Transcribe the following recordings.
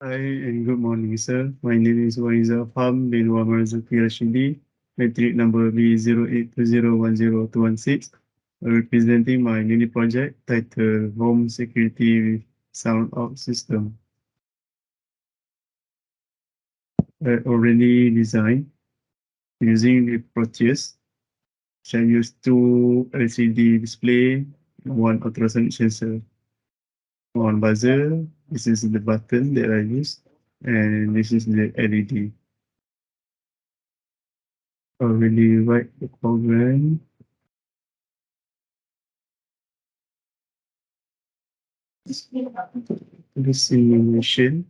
Hi and good morning, sir. My name is Afham bin Marzuki Rashidi, Matric number B082010216, representing my mini project titled Home Security with Sound Out System. I already designed using the Proteus, which I use two LCD display, one ultrasonic sensor, one buzzer. This is the button that I use, and this is the LED. Already write the program. The simulation.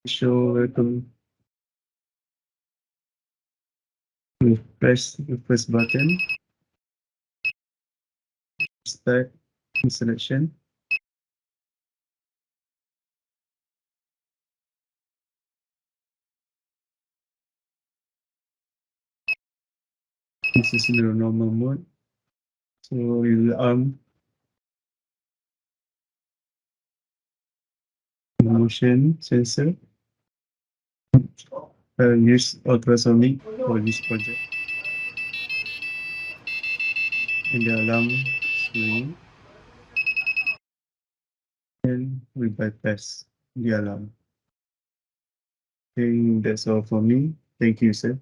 Show welcome. We press the first button. Start selection. This is the normal mode. So we will arm motion sensor. Use ultrasonic for this project. And the alarm screen. And we bypass the alarm. I think that's all for me. Thank you, sir.